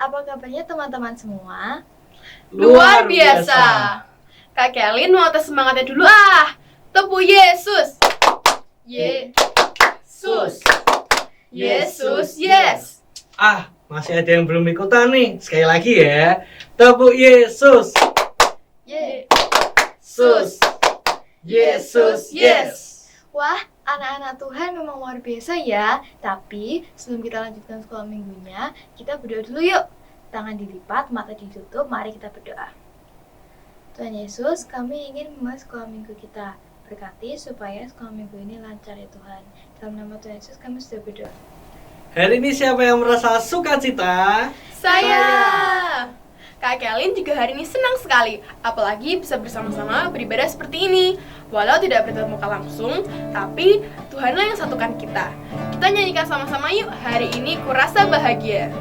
Apa kabarnya teman-teman semua? Luar biasa. Kak Kelin mau tes semangatnya dulu ah. Tepuk Yesus. Yesus. Yesus, yes. Masih ada yang belum ikutan nih. Sekali lagi ya. Tepuk Yesus. Yesus. Yesus, yes. Wah, anak-anak Tuhan memang luar biasa ya. Tapi sebelum kita lanjutkan sekolah minggunya, kita berdoa dulu yuk. Tangan dilipat, mata ditutup, mari kita berdoa. Tuhan Yesus, kami ingin memulai sekolah minggu kita. Berkati supaya sekolah minggu ini lancar ya Tuhan. Dalam nama Tuhan Yesus kami sudah berdoa. Hari ini siapa yang merasa sukacita? Saya. Kak Kelin juga hari ini senang sekali, apalagi bisa bersama-sama beribadah seperti ini. Walau tidak bertemu muka langsung, tapi Tuhanlah yang satukan kita. Kita nyanyikan sama-sama yuk, hari ini kurasa bahagia.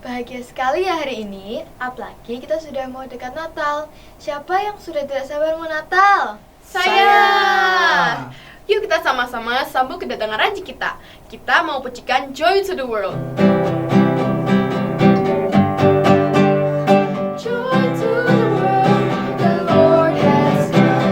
Bahagia sekali ya hari ini, apalagi kita sudah mau dekat Natal. Siapa yang sudah tidak sabar mau Natal? Saya. Yuk kita sama-sama sambut kedatangan raja kita. Kita mau pecikan Joy to the World. Joy to the world, the Lord has come.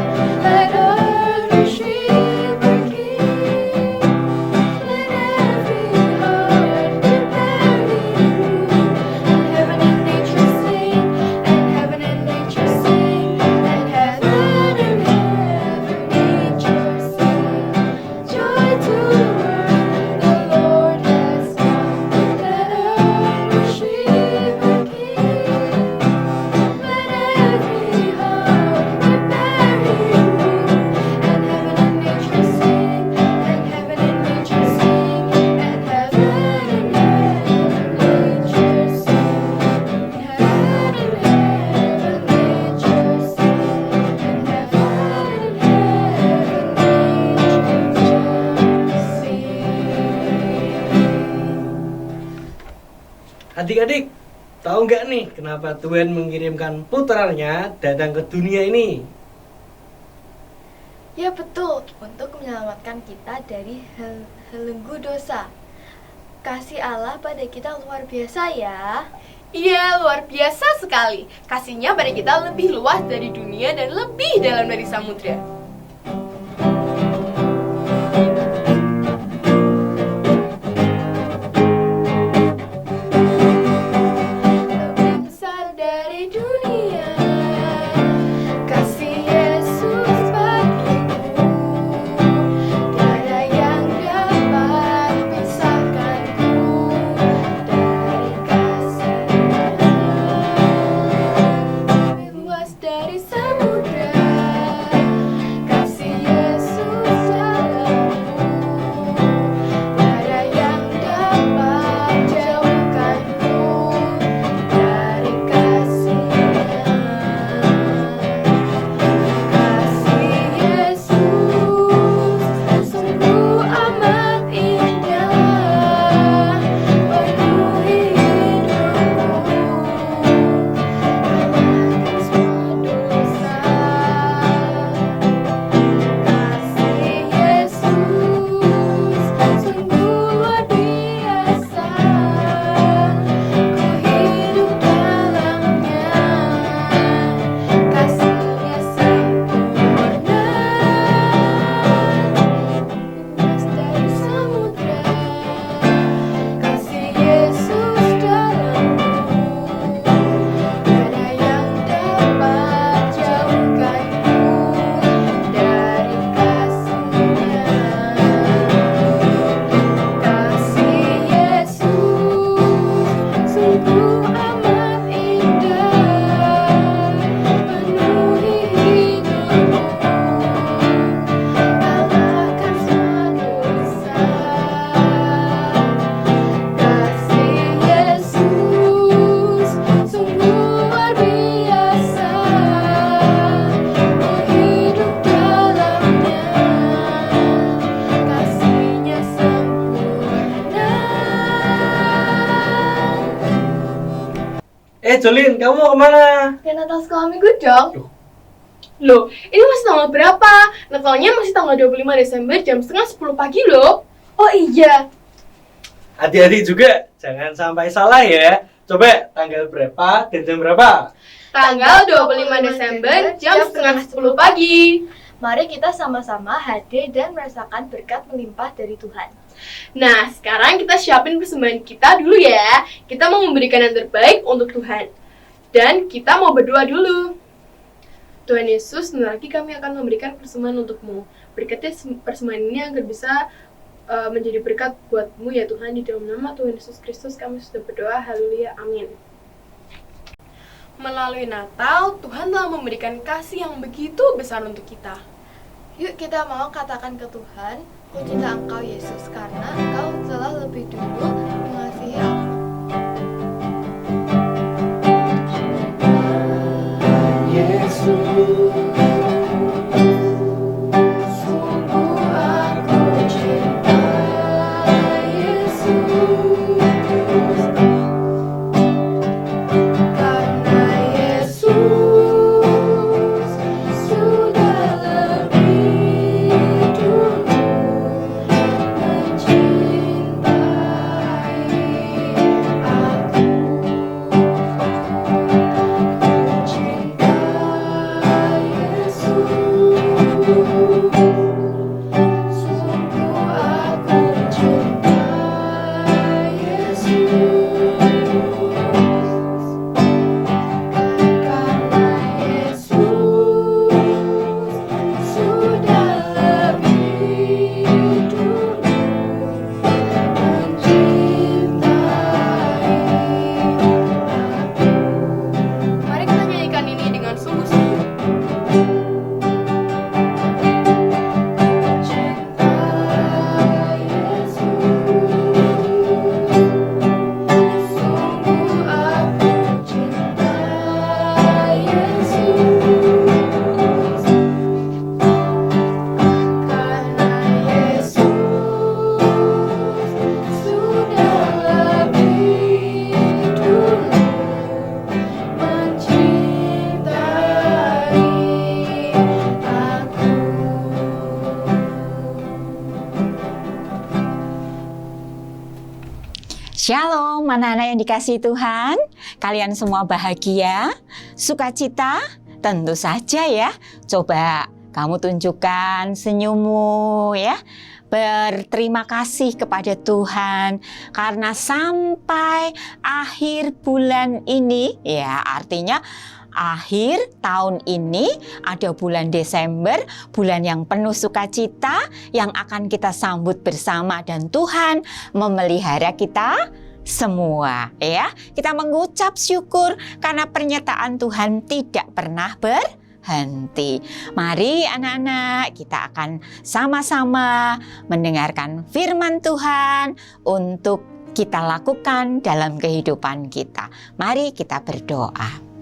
Adik-adik, tahu nggak nih kenapa Tuhan mengirimkan putranya datang ke dunia ini? Ya betul, untuk menyelamatkan kita dari belenggu dosa. Kasih Allah pada kita luar biasa ya. Iya, luar biasa sekali. Kasihnya pada kita lebih luas dari dunia dan lebih dalam dari samudra. Lebih besar dari dunia, kasih Yesus bagiku. Tiada yang dapat pisahkanku dari kasih-Nya. Lebih luas dari samudra, kasih Yesus dalamku. Tiada yang dapat jauhkanku dari kasih-Nya. Kasih Yesus sungguh amat indah, penuhi hidupku, kalahkan semua dosa. Kasih Yesus sungguh luar biasa, ku hidup dalamnya. Kasih-Nya sempurna, luas dari samudra. Kasih Yesus dalamku, tiada yang dapat jauhkanku dari kasih-Nya. Kasih Yesus sungguh amat indah, penuhi hidupku, kalahkan semua dosa. Kasih Yesus sungguh luar biasa, ku hidup dalamnya. Kasih-Nya sempurna. Jolin, kamu mau kemana? Ya Natal sekolah minggu dong. Loh, ini masih tanggal berapa? Natalnya masih tanggal 25 Desember jam setengah 10 pagi loh. Oh iya, Adik-adik juga jangan sampai salah ya. Coba tanggal berapa dan jam berapa? Tanggal 25 Desember jam setengah 10 pagi. mari kita sama-sama hadir dan merasakan berkat melimpah dari Tuhan. Nah, sekarang kita siapin persembahan kita dulu ya. Kita mau memberikan yang terbaik untuk Tuhan. Dan kita mau berdoa dulu. Tuhan Yesus, sebentar lagi kami akan memberikan persembahan untukmu. Berkatnya persembahan ini agar bisa menjadi berkat buatmu ya Tuhan. Di dalam nama Tuhan Yesus Kristus kami sudah berdoa. Haleluya, amin. Melalui Natal, Tuhan telah memberikan kasih yang begitu besar untuk kita. Yuk kita mau katakan ke Tuhan, ku cinta Engkau Yesus karena Engkau telah lebih dulu mengasihi aku. Sungguh aku cinta Yesus, karena Yesus sudah lebih dulu mencintai Shalom, anak-anak yang dikasihi Tuhan. Kalian semua bahagia, sukacita? Tentu saja ya. Coba kamu tunjukkan senyummu ya. Berterima kasih kepada Tuhan karena sampai akhir bulan ini, ya artinya akhir tahun ini ada bulan Desember, bulan yang penuh sukacita yang akan kita sambut bersama, dan Tuhan memelihara kita semua ya. Kita mengucap syukur karena pernyataan Tuhan tidak pernah berhenti. Mari anak-anak, kita akan sama-sama mendengarkan firman Tuhan untuk kita lakukan dalam kehidupan kita. Mari kita berdoa.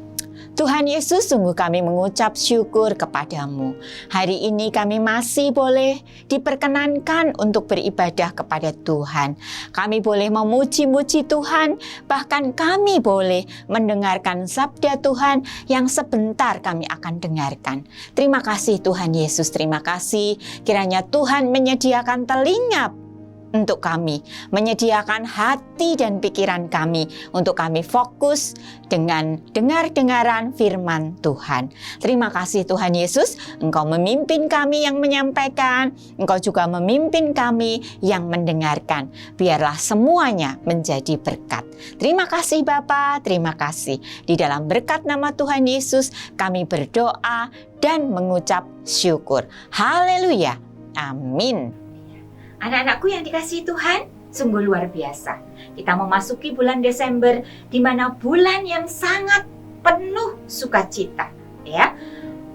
Tuhan Yesus, sungguh kami mengucap syukur kepadamu. Hari ini kami masih boleh diperkenankan untuk beribadah kepada Tuhan. Kami boleh memuji-muji Tuhan, bahkan kami boleh mendengarkan sabda Tuhan yang sebentar kami akan dengarkan. Terima kasih Tuhan Yesus, terima kasih. Kiranya Tuhan menyediakan telinga untuk kami, menyediakan hati dan pikiran kami untuk kami fokus dengan dengar-dengaran firman Tuhan. Terima kasih Tuhan Yesus, Engkau memimpin kami yang menyampaikan, Engkau juga memimpin kami yang mendengarkan. Biarlah semuanya menjadi berkat. Terima kasih Bapa, terima kasih. Di dalam berkat nama Tuhan Yesus kami berdoa dan mengucap syukur. Haleluya. Amin. Anak-anakku yang dikasihi Tuhan, sungguh luar biasa. Kita memasuki bulan Desember, di mana bulan yang sangat penuh sukacita, ya.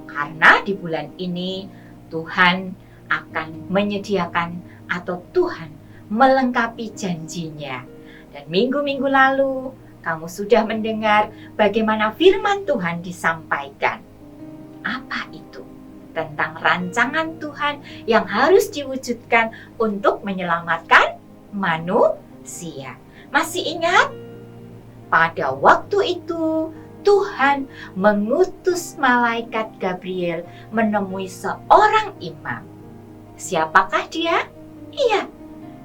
Karena di bulan ini Tuhan akan menyediakan atau Tuhan melengkapi janjinya. Dan minggu-minggu lalu kamu sudah mendengar bagaimana firman Tuhan disampaikan. Apa itu? Tentang rancangan Tuhan yang harus diwujudkan untuk menyelamatkan manusia. Masih ingat? Pada waktu itu Tuhan mengutus malaikat Gabriel menemui seorang imam. Siapakah dia? Iya,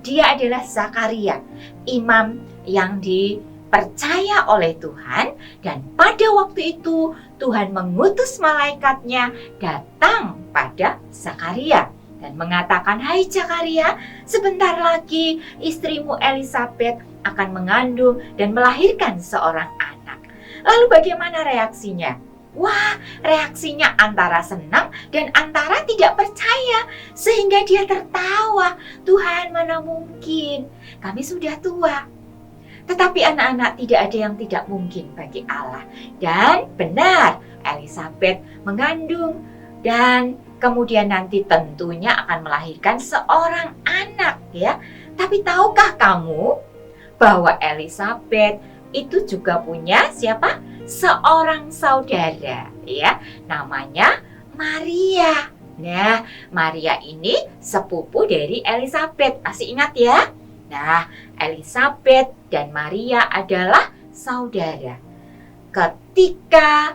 dia adalah Zakaria, imam yang dipercaya oleh Tuhan, dan pada waktu itu Tuhan mengutus malaikatnya datang pada Zakaria dan mengatakan, "Hai Zakaria, sebentar lagi istrimu Elisabet akan mengandung dan melahirkan seorang anak." Lalu bagaimana reaksinya? Wah, reaksinya antara senang dan antara tidak percaya, sehingga dia tertawa. "Tuhan, mana mungkin, kami sudah tua." Tetapi anak-anak, tidak ada yang tidak mungkin bagi Allah. Dan benar, Elisabet mengandung dan kemudian nanti tentunya akan melahirkan seorang anak, ya. Tapi tahukah kamu bahwa Elisabet itu juga punya siapa? Seorang saudara, ya. Namanya Maria. Nah, Maria ini sepupu dari Elisabet. Masih ingat ya? Nah, Elisabet dan Maria adalah saudara. Ketika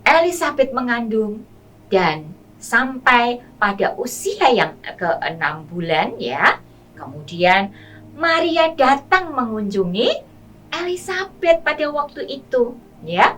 Elisabet mengandung dan sampai pada usia yang ke-6 bulan, ya, kemudian Maria datang mengunjungi Elisabet pada waktu itu, ya.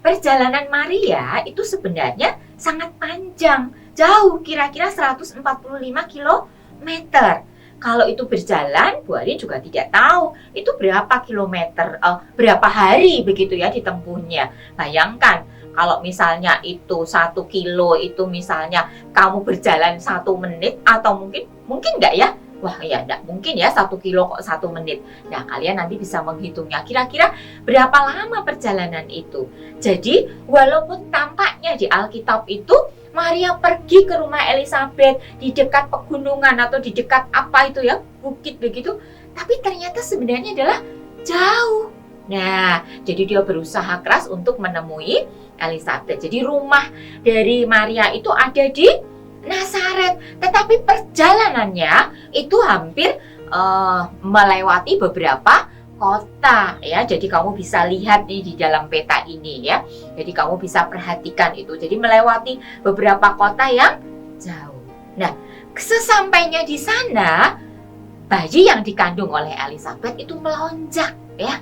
Perjalanan Maria itu sebenarnya sangat panjang, jauh, kira-kira 145 kilometer. Kalau itu berjalan, Bu Arin juga tidak tahu itu berapa kilometer, berapa hari begitu ya ditempuhnya. Bayangkan kalau misalnya itu 1 kilo itu misalnya kamu berjalan 1 menit atau mungkin enggak ya? Wah ya enggak mungkin ya 1 kilo kok 1 menit. Nah kalian nanti bisa menghitungnya kira-kira berapa lama perjalanan itu. Jadi walaupun tampaknya di Alkitab itu Maria pergi ke rumah Elisabet di dekat pegunungan atau di dekat apa itu ya, bukit begitu, tapi ternyata sebenarnya adalah jauh. Nah, jadi dia berusaha keras untuk menemui Elisabet. Jadi rumah dari Maria itu ada di Nazaret, tetapi perjalanannya itu hampir melewati beberapa kota ya. Jadi kamu bisa lihat nih di dalam peta ini ya. Jadi kamu bisa perhatikan itu. Jadi melewati beberapa kota yang jauh. Nah, sesampainya di sana bayi yang dikandung oleh Elisabet itu melonjak ya.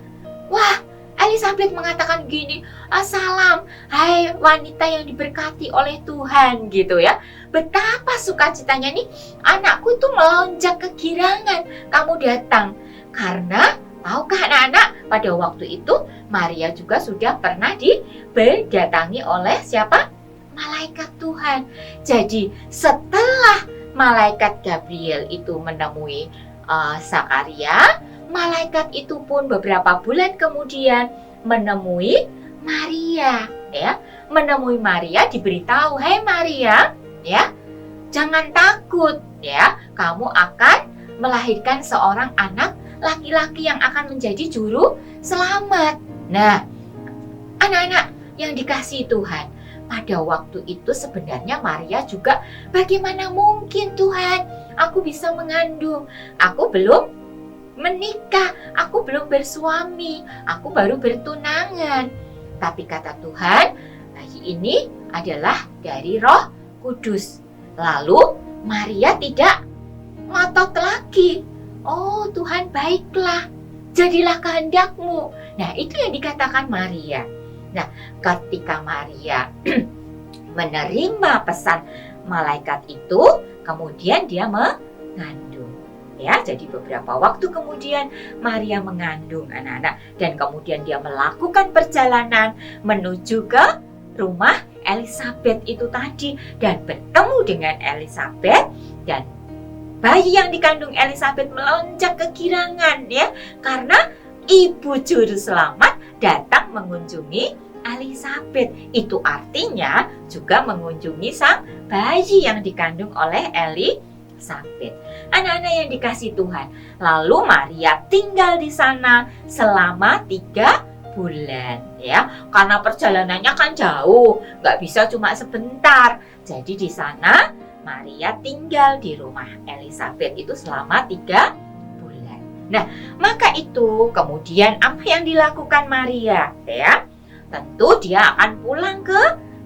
Wah, Elisabet mengatakan gini, "Salam, hai wanita yang diberkati oleh Tuhan," gitu ya. Betapa sukacitanya nih, anakku itu melonjak kegirangan kamu datang. Karena tahukah anak-anak, pada waktu itu Maria juga sudah pernah didatangi oleh siapa? Malaikat Tuhan. Jadi setelah malaikat Gabriel itu menemui Zakaria, malaikat itu pun beberapa bulan kemudian menemui Maria, ya. Menemui Maria, diberitahu, "Hai Maria, ya, jangan takut, ya. Kamu akan melahirkan seorang anak laki-laki yang akan menjadi juru selamat." Nah, anak-anak yang dikasihi Tuhan, pada waktu itu sebenarnya Maria juga, bagaimana mungkin Tuhan, aku bisa mengandung? Aku belum menikah, aku belum bersuami, aku baru bertunangan. Tapi kata Tuhan, bayi ini adalah dari Roh Kudus. Lalu Maria tidak ngotot lagi. "Oh Tuhan, baiklah, jadilah kehendak-Mu." Nah, itu yang dikatakan Maria. Nah, ketika Maria menerima pesan malaikat itu, kemudian dia mengandung. Ya, jadi beberapa waktu kemudian Maria mengandung anak-anak, dan kemudian dia melakukan perjalanan menuju ke rumah Elisabet itu tadi dan bertemu dengan Elisabet, dan bayi yang dikandung Elisabet melonjak kegirangan ya, karena ibu juru selamat datang mengunjungi Elisabet. Itu artinya juga mengunjungi sang bayi yang dikandung oleh Elisabet. Anak-anak yang dikasihi Tuhan, lalu Maria tinggal di sana selama 3 bulan ya, karena perjalanannya kan jauh, nggak bisa cuma sebentar. Jadi di sana Maria tinggal di rumah Elisabet itu selama 3 bulan. Nah, maka itu kemudian apa yang dilakukan Maria ya? Tentu dia akan pulang ke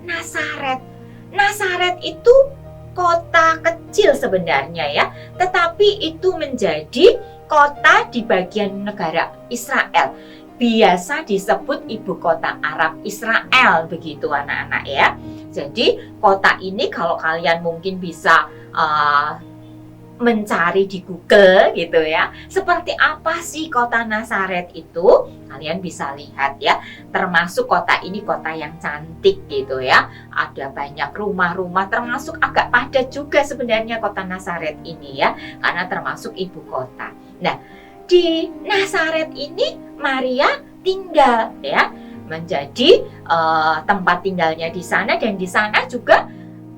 Nazaret. Nazaret itu kota kecil sebenarnya ya, tetapi itu menjadi kota di bagian negara Israel. Biasa disebut ibu kota Arab Israel, begitu anak-anak ya. Jadi kota ini kalau kalian mungkin bisa mencari di Google gitu ya, seperti apa sih kota Nazaret itu, kalian bisa lihat ya. Termasuk kota ini kota yang cantik gitu ya, ada banyak rumah-rumah, termasuk agak padat juga sebenarnya kota Nazaret ini ya, karena termasuk ibu kota. Nah, di Nazaret ini Maria tinggal ya, menjadi tempat tinggalnya di sana, dan di sana juga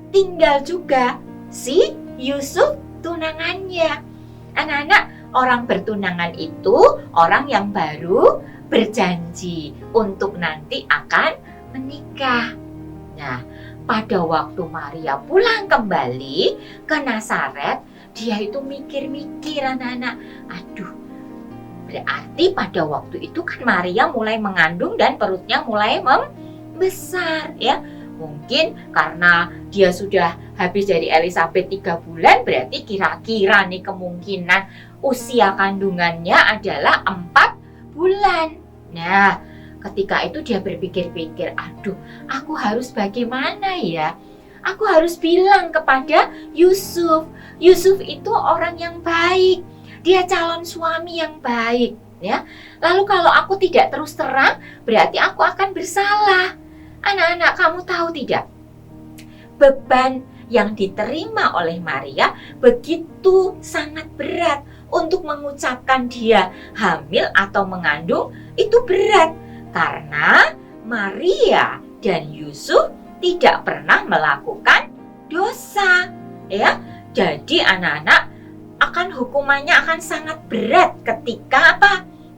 tinggal juga si Yusuf tunangannya. Anak-anak, orang bertunangan itu orang yang baru berjanji untuk nanti akan menikah. Nah, pada waktu Maria pulang kembali ke Nazaret, dia itu mikir-mikir anak-anak. Aduh, berarti pada waktu itu kan Maria mulai mengandung dan perutnya mulai membesar ya. Mungkin karena dia sudah habis dari Elisabet 3 bulan, berarti kira-kira nih kemungkinan usia kandungannya adalah 4 bulan. Nah, ketika itu dia berpikir-pikir, aduh, aku harus bagaimana ya? Aku harus bilang kepada Yusuf. Yusuf itu orang yang baik, dia calon suami yang baik ya. Lalu kalau aku tidak terus terang, berarti aku akan bersalah. Anak-anak, kamu tahu tidak? Beban yang diterima oleh Maria begitu sangat berat. Untuk mengucapkan dia hamil atau mengandung itu berat. Karena Maria dan Yusuf tidak pernah melakukan dosa. Ya, jadi anak-anak, hukumannya akan sangat berat ketika apa?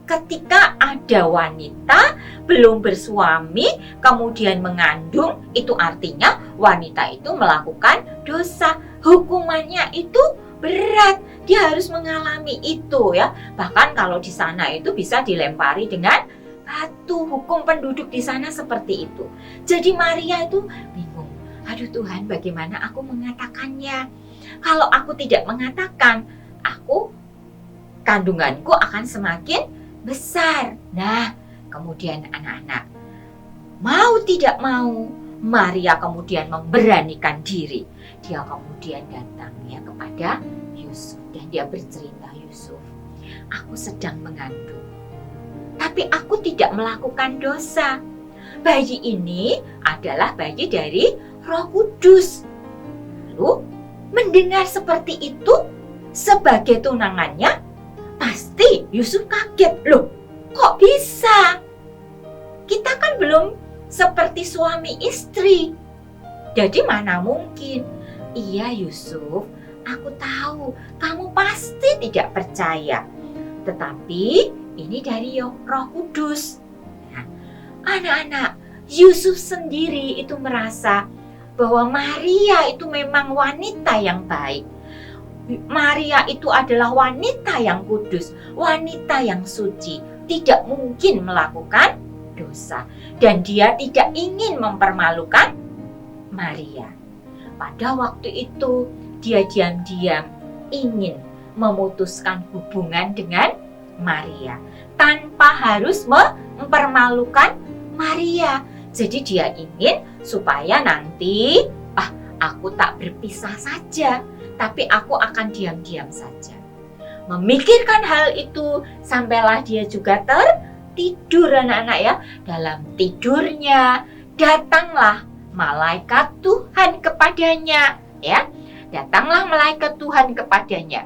Ketika ada wanita belum bersuami kemudian mengandung, itu artinya wanita itu melakukan dosa. Hukumannya itu berat, dia harus mengalami itu ya. Bahkan kalau di sana itu bisa dilempari dengan batu. Hukum penduduk di sana seperti itu. Jadi Maria itu bingung. Aduh Tuhan, bagaimana aku mengatakannya? Kalau aku tidak mengatakan, aku kandunganku akan semakin besar. Nah, kemudian anak-anak, mau tidak mau, Maria kemudian memberanikan diri. Dia kemudian datang ya kepada Yusuf dan dia bercerita, Yusuf, aku sedang mengandung, tapi aku tidak melakukan dosa. Bayi ini adalah bayi dari Roh Kudus. Lalu mendengar seperti itu sebagai tunangannya, pasti Yusuf kaget. Loh, kok bisa? Kita kan belum seperti suami istri. Jadi mana mungkin? Iya Yusuf, aku tahu kamu pasti tidak percaya. Tetapi ini dari Roh Kudus. Nah, anak-anak, Yusuf sendiri itu merasa bahwa Maria itu memang wanita yang baik. Maria itu adalah wanita yang kudus, wanita yang suci, tidak mungkin melakukan dosa. Dan dia tidak ingin mempermalukan Maria. Pada waktu itu dia diam-diam ingin memutuskan hubungan dengan Maria tanpa harus mempermalukan Maria. Jadi dia ingin supaya nanti aku tak berpisah saja, tapi aku akan diam-diam saja. Memikirkan hal itu sampailah dia juga tertidur anak-anak ya. Dalam tidurnya datanglah malaikat Tuhan kepadanya ya. Datanglah malaikat Tuhan kepadanya.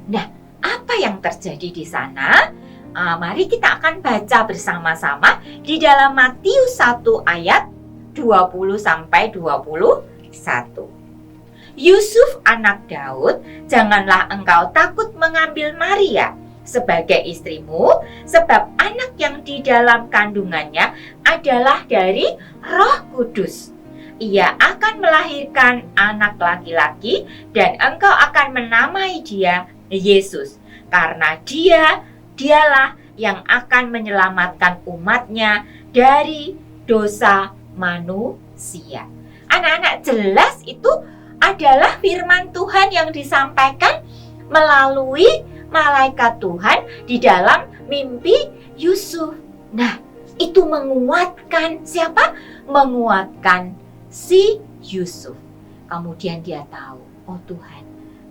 Nah, apa yang terjadi di sana? Mari kita akan baca bersama-sama di dalam Matius 1 ayat 20 sampai 21. Yusuf anak Daud, janganlah engkau takut mengambil Maria sebagai istrimu, sebab anak yang di dalam kandungannya adalah dari Roh Kudus. Ia akan melahirkan anak laki-laki dan engkau akan menamai dia Yesus, karena dialah yang akan menyelamatkan umatnya dari dosa manusia. Anak-anak, jelas itu adalah firman Tuhan yang disampaikan melalui malaikat Tuhan di dalam mimpi Yusuf. Nah, itu menguatkan siapa? Menguatkan si Yusuf. Kemudian dia tahu, oh Tuhan,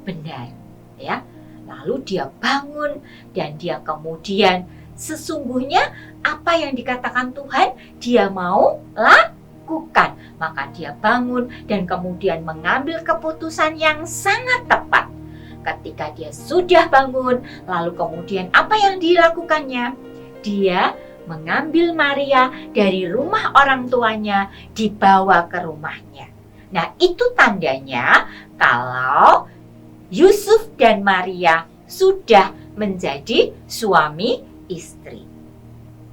benar ya. Lalu dia bangun dan dia kemudian sesungguhnya apa yang dikatakan Tuhan dia mau lakukan. Maka dia bangun dan kemudian mengambil keputusan yang sangat tepat. Ketika dia sudah bangun, lalu kemudian apa yang dilakukannya? Dia mengambil Maria dari rumah orang tuanya, dibawa ke rumahnya. Nah, itu tandanya kalau Yusuf dan Maria sudah menjadi suami istri.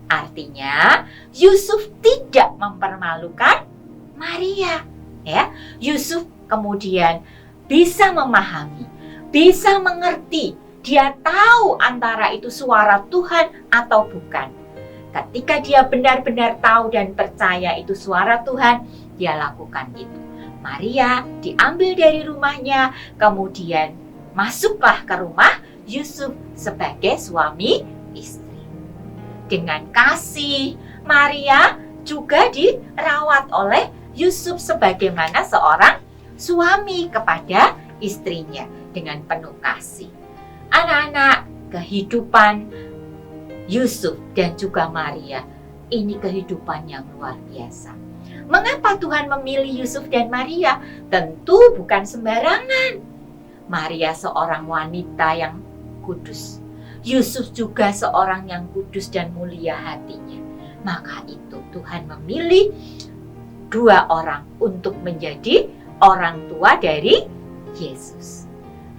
Artinya, Yusuf tidak mempermalukan Maria, ya. Yusuf kemudian bisa memahami, bisa mengerti. Dia tahu antara itu suara Tuhan atau bukan. Ketika dia benar-benar tahu dan percaya itu suara Tuhan, dia lakukan itu. Maria diambil dari rumahnya, kemudian masuklah ke rumah Yusuf sebagai suami istri. Dengan kasih, Maria juga dirawat oleh Yusuf sebagaimana seorang suami kepada istrinya dengan penuh kasih. Anak-anak, kehidupan Yusuf dan juga Maria ini kehidupan yang luar biasa. Mengapa Tuhan memilih Yusuf dan Maria? Tentu bukan sembarangan. Maria seorang wanita yang kudus. Yusuf juga seorang yang kudus dan mulia hatinya. Maka itu Tuhan memilih dua orang untuk menjadi orang tua dari Yesus.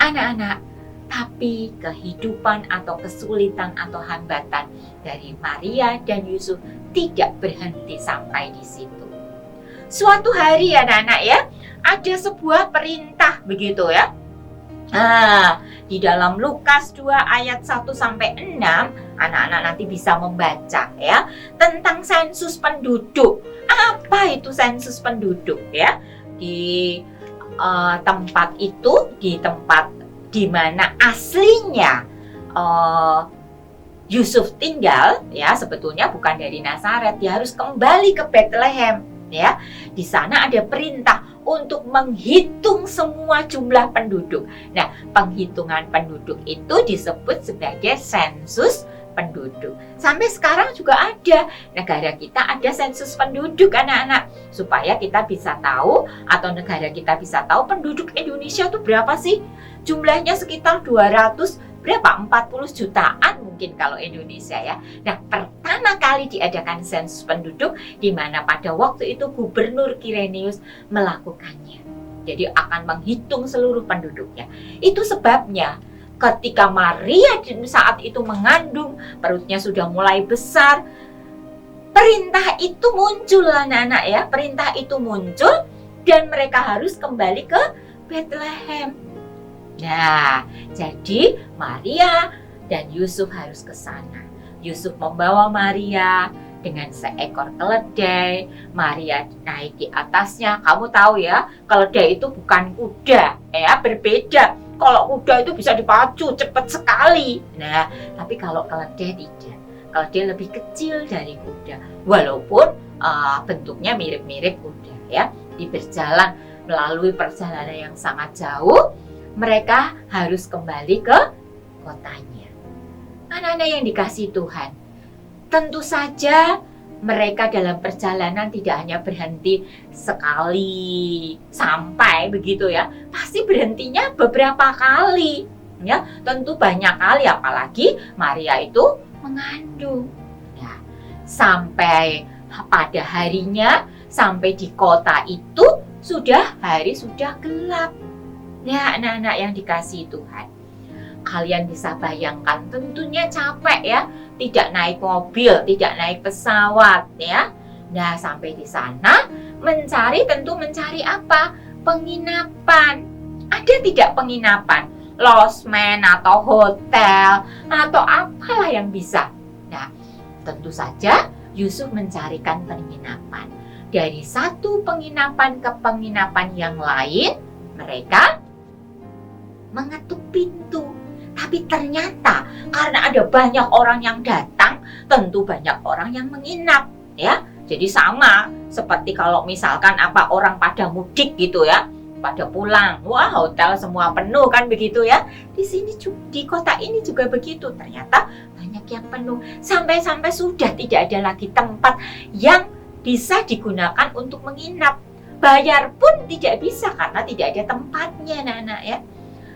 Anak-anak, tapi kehidupan atau kesulitan atau hambatan dari Maria dan Yusuf tidak berhenti sampai di situ. Suatu hari anak-anak ya, ada sebuah perintah begitu ya. Di dalam Lukas 2 ayat 1 sampai 6, anak-anak nanti bisa membaca ya tentang sensus penduduk. Apa itu sensus penduduk ya? Di tempat itu, di tempat di mana aslinya Yusuf tinggal, ya sebetulnya bukan dari Nazaret, dia harus kembali ke Bethlehem, ya. Di sana ada perintah untuk menghitung semua jumlah penduduk. Nah, penghitungan penduduk itu disebut sebagai sensus penduduk. Sampai sekarang juga ada, negara kita ada sensus penduduk anak-anak, supaya kita bisa tahu, atau negara kita bisa tahu penduduk Indonesia itu berapa sih? Jumlahnya sekitar 40 jutaan mungkin kalau Indonesia, ya. Nah, pertama kali diadakan sensus penduduk, di mana pada waktu itu Gubernur Quirinius melakukannya. Jadi akan menghitung seluruh penduduknya. Itu sebabnya ketika Maria saat itu mengandung, perutnya sudah mulai besar, perintah itu muncul anak-anak, ya. Perintah itu muncul dan mereka harus kembali ke Bethlehem. Nah, jadi Maria dan Yusuf harus ke sana. Yusuf membawa Maria dengan seekor keledai. Maria naik di atasnya. Kamu tahu ya, keledai itu bukan kuda, ya, berbeda. Kalau kuda itu bisa dipacu cepat sekali. Nah, tapi kalau keledai tidak. Keledai lebih kecil dari kuda. Walaupun bentuknya mirip-mirip kuda, ya. Berjalan melalui perjalanan yang sangat jauh, mereka harus kembali ke kotanya. Anak-anak yang dikasihi Tuhan, tentu saja mereka dalam perjalanan tidak hanya berhenti sekali sampai begitu, ya. Pasti berhentinya beberapa kali, ya. Tentu banyak kali, apalagi Maria itu mengandung. Ya, sampai pada harinya, sampai di kota itu hari sudah gelap. Ya, anak-anak yang dikasihi Tuhan, kalian bisa bayangkan tentunya capek, ya. Tidak naik mobil, tidak naik pesawat, ya. Nah, sampai di sana tentu mencari apa? Penginapan. Ada tidak penginapan? Losmen atau hotel atau apalah yang bisa. Nah, tentu saja Yusuf mencarikan penginapan. Dari satu penginapan ke penginapan yang lain, mereka mengetuk pintu. Tapi ternyata karena ada banyak orang yang datang, tentu banyak orang yang menginap, ya. Jadi sama seperti kalau misalkan orang pada mudik gitu, ya, pada pulang, wah hotel semua penuh kan begitu, ya. Di sini di kota ini juga begitu. Ternyata banyak yang penuh. Sampai-sampai sudah tidak ada lagi tempat yang bisa digunakan untuk menginap. Bayar pun tidak bisa karena tidak ada tempatnya, anak-anak, ya.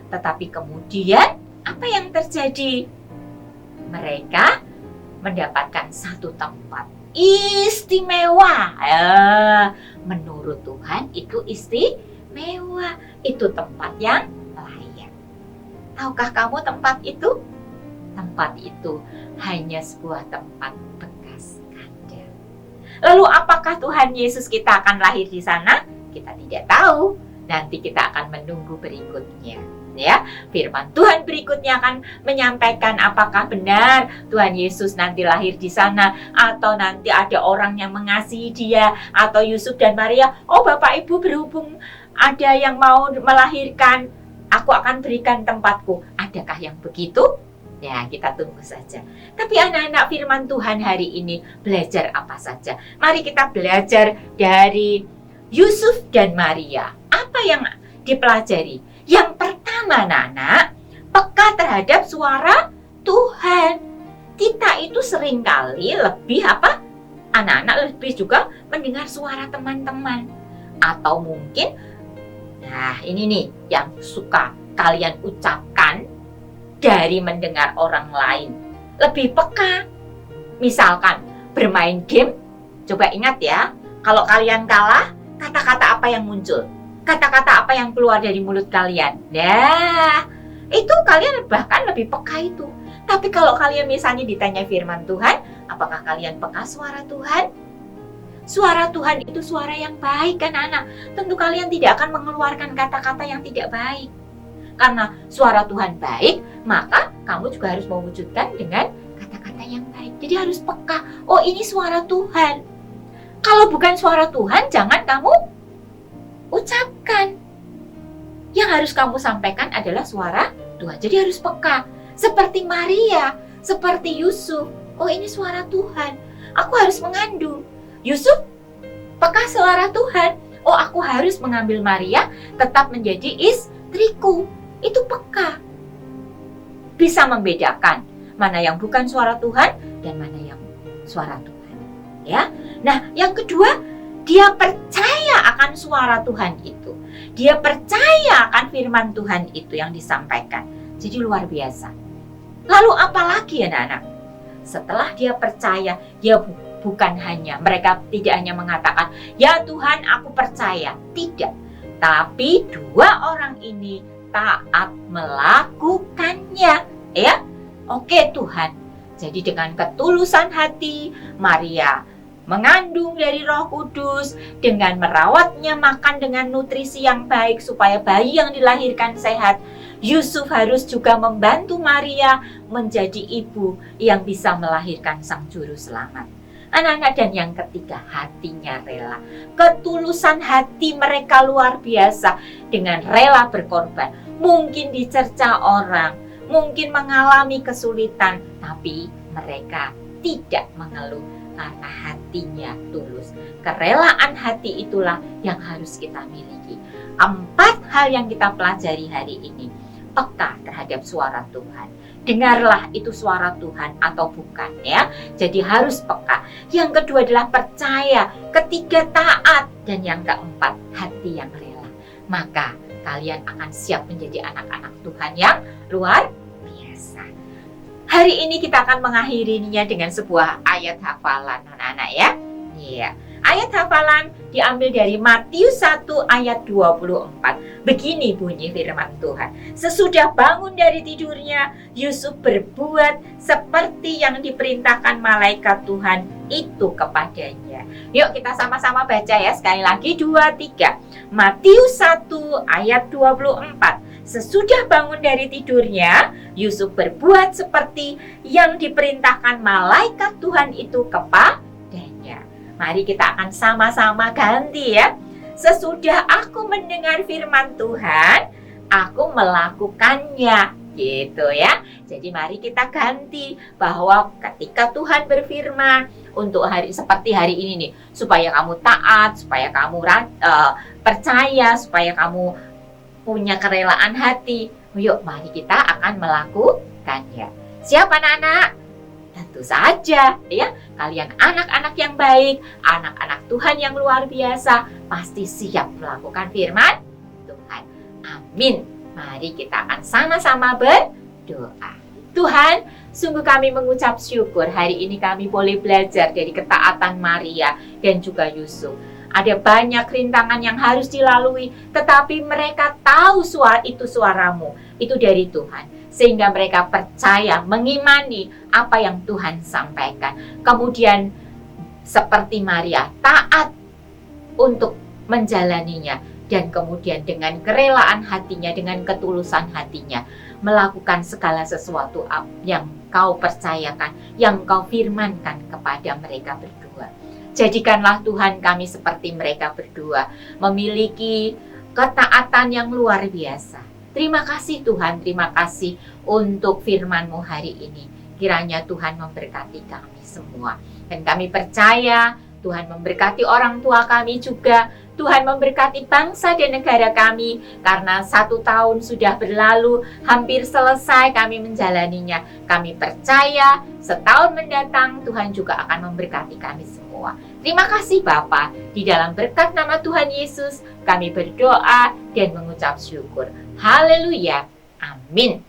Tetapi kemudian apa yang terjadi? Mereka mendapatkan satu tempat istimewa. Menurut Tuhan itu istimewa. Itu tempat yang layak. Tahukah kamu tempat itu? Tempat itu hanya sebuah tempat bekas kandang. Lalu apakah Tuhan Yesus kita akan lahir di sana? Kita tidak tahu. Nanti kita akan menunggu berikutnya. Ya, firman Tuhan berikutnya akan menyampaikan apakah benar Tuhan Yesus nanti lahir di sana, atau nanti ada orang yang mengasihi dia, atau Yusuf dan Maria, oh Bapak Ibu berhubung ada yang mau melahirkan, aku akan berikan tempatku. Adakah yang begitu? Ya, kita tunggu saja. Tapi anak-anak, firman Tuhan hari ini belajar apa saja? Mari kita belajar dari Yusuf dan Maria. Apa yang dipelajari? Yang pertama, anak-anak, peka terhadap suara Tuhan. Kita itu seringkali lebih anak-anak lebih juga mendengar suara teman-teman. Atau mungkin, nah ini nih yang suka kalian ucapkan dari mendengar orang lain. Lebih peka. Misalkan bermain game, coba ingat ya, kalau kalian kalah, kata-kata apa yang muncul? Kata-kata apa yang keluar dari mulut kalian? Nah, itu kalian bahkan lebih peka itu. Tapi kalau kalian misalnya ditanya firman Tuhan, apakah kalian peka suara Tuhan? Suara Tuhan itu suara yang baik kan anak? Tentu kalian tidak akan mengeluarkan kata-kata yang tidak baik. Karena suara Tuhan baik, maka kamu juga harus mewujudkan dengan kata-kata yang baik. Jadi harus peka, oh ini suara Tuhan. Kalau bukan suara Tuhan, jangan kamu ucapkan. Yang harus kamu sampaikan adalah suara Tuhan. Jadi harus peka. Seperti Maria, seperti Yusuf. Oh, ini suara Tuhan. Aku harus mengandung. Yusuf, peka suara Tuhan. Oh, aku harus mengambil Maria tetap menjadi istriku. Itu peka. Bisa membedakan mana yang bukan suara Tuhan dan mana yang suara Tuhan. Ya. Nah, yang kedua, dia percaya akan suara Tuhan itu. Dia percaya akan firman Tuhan itu yang disampaikan. Jadi luar biasa. Lalu apa lagi anak-anak? Setelah dia percaya, dia bukan hanya, mereka tidak hanya mengatakan, ya Tuhan aku percaya. Tidak. Tapi dua orang ini taat melakukannya. Ya, oke Tuhan. Jadi dengan ketulusan hati, Maria mengandung dari Roh Kudus, dengan merawatnya, makan dengan nutrisi yang baik supaya bayi yang dilahirkan sehat. Yusuf harus juga membantu Maria menjadi ibu yang bisa melahirkan sang juru selamat. Anak-anak, dan yang ketiga, hatinya rela. Ketulusan hati mereka luar biasa dengan rela berkorban. Mungkin dicerca orang, mungkin mengalami kesulitan, tapi mereka tidak mengeluh karena hatinya tulus. Kerelaan hati itulah yang harus kita miliki. 4 hal yang kita pelajari hari ini. Peka terhadap suara Tuhan. Dengarlah itu suara Tuhan atau bukan, ya. Jadi harus peka. Yang kedua adalah percaya. Ketiga taat. Dan yang keempat, hati yang rela. Maka kalian akan siap menjadi anak-anak Tuhan yang luar biasa. Hari ini kita akan mengakhirinya dengan sebuah ayat hafalan, anak-anak, ya. Iya. Ayat hafalan diambil dari Matius 1 ayat 24. Begini bunyi firman Tuhan. Sesudah bangun dari tidurnya, Yusuf berbuat seperti yang diperintahkan malaikat Tuhan itu kepadanya. Yuk kita sama-sama baca ya. Sekali lagi 2, 3. Matius 1 ayat 24. Sesudah bangun dari tidurnya, Yusuf berbuat seperti yang diperintahkan malaikat Tuhan itu kepadanya. Mari kita akan sama-sama ganti ya. Sesudah aku mendengar firman Tuhan, aku melakukannya. Gitu ya. Jadi mari kita ganti bahwa ketika Tuhan berfirman untuk hari seperti hari ini nih, supaya kamu taat, supaya kamu percaya, supaya kamu punya kerelaan hati. Yuk mari kita akan melakukannya. Siap anak-anak? Tentu saja ya. Kalian anak-anak yang baik, anak-anak Tuhan yang luar biasa, pasti siap melakukan firman Tuhan. Amin. Mari kita akan sama-sama berdoa. Tuhan, sungguh kami mengucap syukur hari ini kami boleh belajar dari ketaatan Maria dan juga Yusuf. Ada banyak rintangan yang harus dilalui, tetapi mereka tahu suaramu, itu dari Tuhan. Sehingga mereka percaya, mengimani apa yang Tuhan sampaikan. Kemudian seperti Maria, taat untuk menjalaninya. Dan kemudian dengan kerelaan hatinya, dengan ketulusan hatinya, melakukan segala sesuatu yang kau percayakan, yang kau firmankan kepada mereka berdua. Jadikanlah Tuhan kami seperti mereka berdua, memiliki ketaatan yang luar biasa. Terima kasih Tuhan, terima kasih untuk firman-Mu hari ini. Kiranya Tuhan memberkati kami semua. Dan kami percaya Tuhan memberkati orang tua kami juga. Tuhan memberkati bangsa dan negara kami. Karena 1 tahun sudah berlalu, hampir selesai kami menjalaninya. Kami percaya setahun mendatang Tuhan juga akan memberkati kami semua. Terima kasih Bapa. Di dalam berkat nama Tuhan Yesus, kami berdoa dan mengucap syukur. Haleluya. Amin.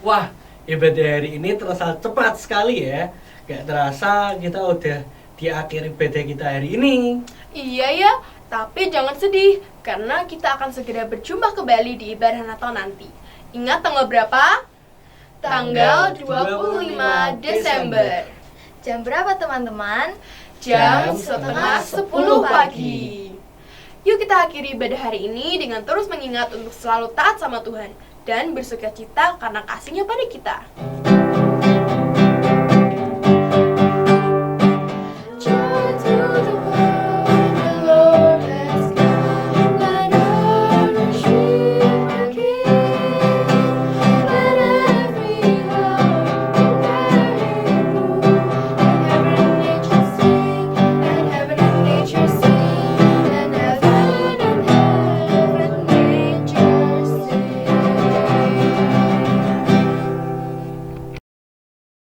Wah, ibadah hari ini terasa cepat sekali ya. Gak terasa kita udah di akhir ibadah kita hari ini. Iya ya, tapi jangan sedih karena kita akan segera berjumpa kembali di ibadah Natal nanti. Ingat tanggal berapa? Tanggal 25 Desember. Jam berapa teman-teman? Jam setengah 10 pagi. Yuk kita akhiri ibadah hari ini dengan terus mengingat untuk selalu taat sama Tuhan dan bersukacita karena kasih-Nya pada kita.